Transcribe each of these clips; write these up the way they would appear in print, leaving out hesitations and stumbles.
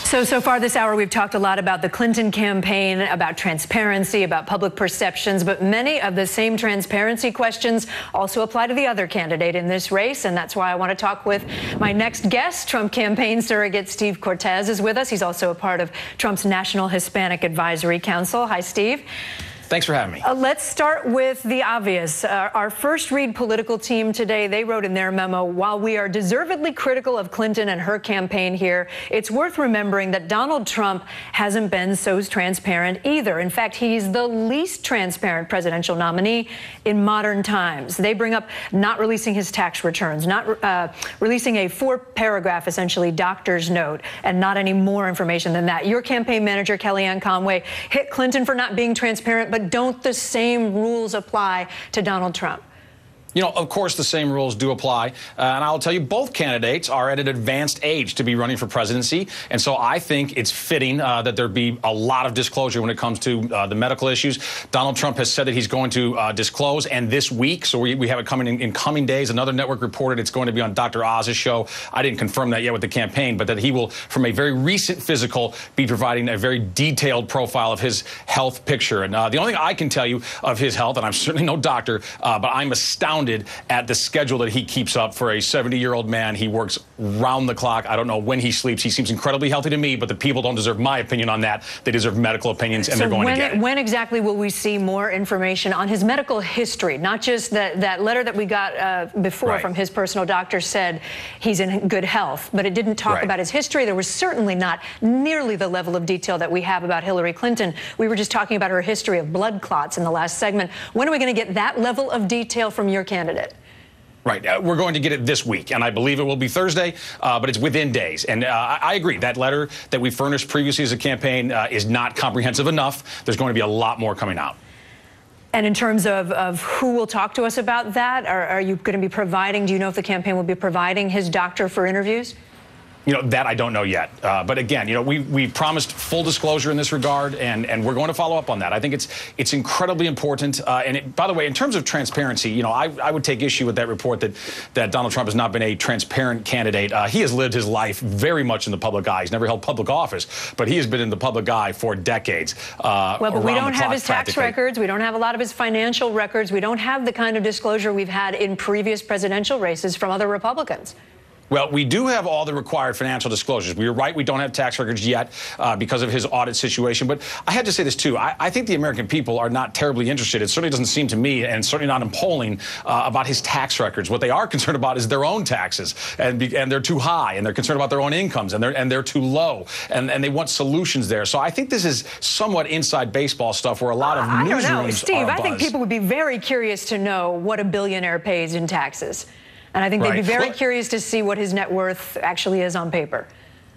So far this hour, we've talked a lot about the Clinton campaign, about transparency, about public perceptions, but many of the same transparency questions also apply to the other candidate in this race, and that's why I want to talk with my next guest. Trump campaign surrogate Steve Cortes is with us. He's also a part of Trump's National Hispanic Advisory Council. Hi, Steve. Thanks for having me. Let's start with the obvious. Our First Read political team today, they wrote in their memo, while we are deservedly critical of Clinton and her campaign here, it's worth remembering that Donald Trump hasn't been so transparent either. In fact, he's the least transparent presidential nominee in modern times. They bring up not releasing his tax returns, not releasing a 4-paragraph, essentially, doctor's note, and not any more information than that. Your campaign manager, Kellyanne Conway, hit Clinton for not being transparent, but don't the same rules apply to Donald Trump? You know, of course, the same rules do apply. And I'll tell you, both candidates are at an advanced age to be running for presidency. And so I think it's fitting that there be a lot of disclosure when it comes to the medical issues. Donald Trump has said that he's going to disclose. And this week, so we have it coming in coming days, another network reported it's going to be on Dr. Oz's show. I didn't confirm that yet with the campaign, but that he will, from a very recent physical, be providing a very detailed profile of his health picture. And the only thing I can tell you of his health, and I'm certainly no doctor, but I'm astounded at the schedule that he keeps up for a 70-year-old man. He works round the clock. I don't know when he sleeps. He seems incredibly healthy to me, but the people don't deserve my opinion on that. They deserve medical opinions, and they're going to get it. When exactly will we see more information on his medical history? Not just that letter that we got before from his personal doctor said he's in good health, but it didn't talk about his history. There was certainly not nearly the level of detail that we have about Hillary Clinton. We were just talking about her history of blood clots in the last segment. When are we going to get that level of detail from your candidate? Right. We're going to get it this week, and I believe it will be Thursday, but it's within days. And I agree. That letter that we furnished previously as a campaign is not comprehensive enough. There's going to be a lot more coming out. And in terms of who will talk to us about that, are you going to be providing, do you know if the campaign will be providing his doctor for interviews? You know, that I don't know yet. But again, you know, we promised full disclosure in this regard, and we're going to follow up on that. I think it's incredibly important. By the way, in terms of transparency, you know, I would take issue with that report that Donald Trump has not been a transparent candidate. He has lived his life very much in the public eye. He's never held public office, but he has been in the public eye for decades. Well, but we don't have his tax records. We don't have a lot of his financial records. We don't have the kind of disclosure we've had in previous presidential races from other Republicans. Well, we do have all the required financial disclosures. You're right, we don't have tax records yet because of his audit situation. But I had to say this, too. I think the American people are not terribly interested. It certainly doesn't seem to me, and certainly not in polling, about his tax records. What they are concerned about is their own taxes, and they're too high, and they're concerned about their own incomes, and they're too low, and they want solutions there. So I think this is somewhat inside baseball stuff where a lot of newsrooms are abuzz. I don't know, Steve. I think people would be very curious to know what a billionaire pays in taxes. And I think they'd be very curious to see what his net worth actually is on paper.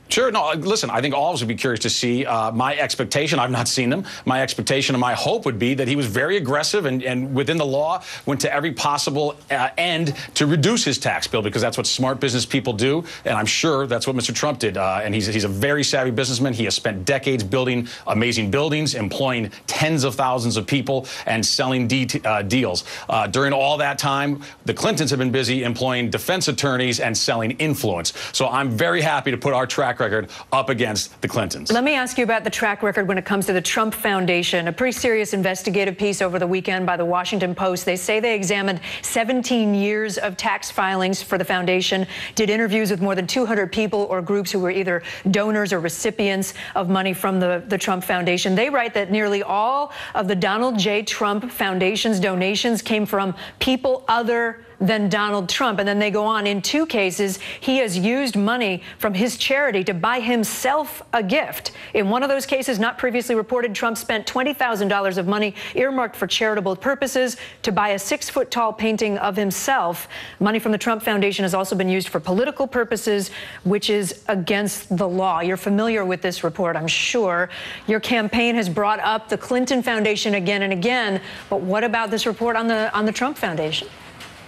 Sure. No, listen, I think all of us would be curious to see. My expectation, I've not seen them, my expectation and my hope would be that he was very aggressive and within the law went to every possible end to reduce his tax bill, because that's what smart business people do. And I'm sure that's what Mr. Trump did. And he's a very savvy businessman. He has spent decades building amazing buildings, employing tens of thousands of people, and selling deals. During all that time, the Clintons have been busy employing defense attorneys and selling influence. So I'm very happy to put our track record up against the Clintons. Let me ask you about the track record when it comes to the Trump Foundation. A pretty serious investigative piece over the weekend by the Washington Post. They say they examined 17 years of tax filings for the foundation, did interviews with more than 200 people or groups who were either donors or recipients of money from the Trump Foundation. They write that nearly all of the Donald J. Trump Foundation's donations came from people other than Donald Trump. And then they go on, in 2 cases, he has used money from his charity to buy himself a gift. In one of those cases, not previously reported, Trump spent $20,000 of money earmarked for charitable purposes to buy a 6-foot-tall painting of himself. Money from the Trump Foundation has also been used for political purposes, which is against the law. You're familiar with this report, I'm sure. Your campaign has brought up the Clinton Foundation again and again, but what about this report on the Trump Foundation?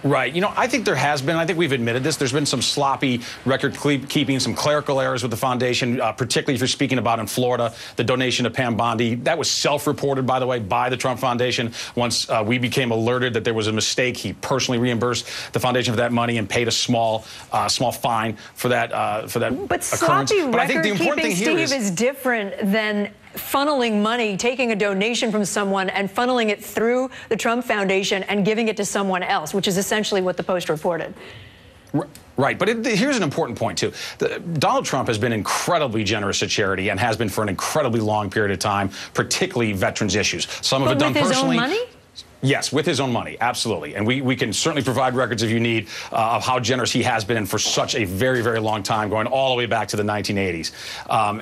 Right. You know, I think there has been, I think we've admitted this, there's been some sloppy record keeping, some clerical errors with the foundation, particularly if you're speaking about in Florida, the donation to Pam Bondi. That was self-reported, by the way, by the Trump Foundation. Once we became alerted that there was a mistake, he personally reimbursed the foundation for that money and paid a small fine for that but occurrence. Sloppy But I think the important record-keeping, thing here Steve, is different than funneling money, taking a donation from someone and funneling it through the Trump Foundation and giving it to someone else, which is essentially what the Post reported. Right, but here's an important point, too. Donald Trump has been incredibly generous to charity and has been for an incredibly long period of time, particularly veterans issues. Some of it done personally. With his own money? Yes, with his own money, absolutely. And we can certainly provide records if you need of how generous he has been for such a very, very long time, going all the way back to the 1980s.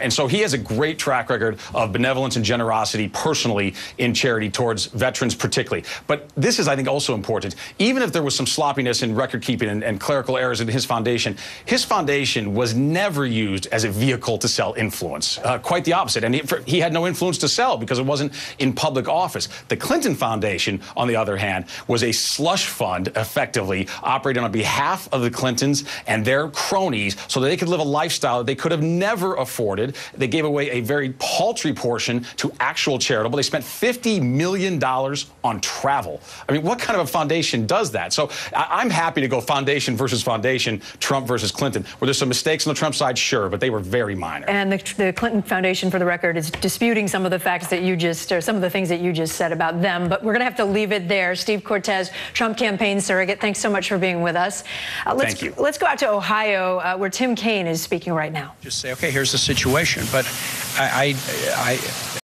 And so he has a great track record of benevolence and generosity personally in charity towards veterans particularly. But this is, I think, also important. Even if there was some sloppiness in record keeping and clerical errors in his foundation was never used as a vehicle to sell influence. Quite the opposite. And he had no influence to sell because it wasn't in public office. The Clinton Foundation, on the other hand, was a slush fund, effectively, operating on behalf of the Clintons and their cronies so that they could live a lifestyle that they could have never afforded. They gave away a very paltry portion to actual charitable. They spent $50 million on travel. I mean, what kind of a foundation does that? So I'm happy to go foundation versus foundation, Trump versus Clinton. Were there some mistakes on the Trump side? Sure, but they were very minor. And the Clinton Foundation, for the record, is disputing some of the facts that you just, or some of the things that you just said about them. But we're going to have to leave it there. Steve Cortez, Trump campaign surrogate, thanks so much for being with us. Thank you. Let's go out to Ohio, where Tim Kaine is speaking right now. Just say, okay, here's the situation. But I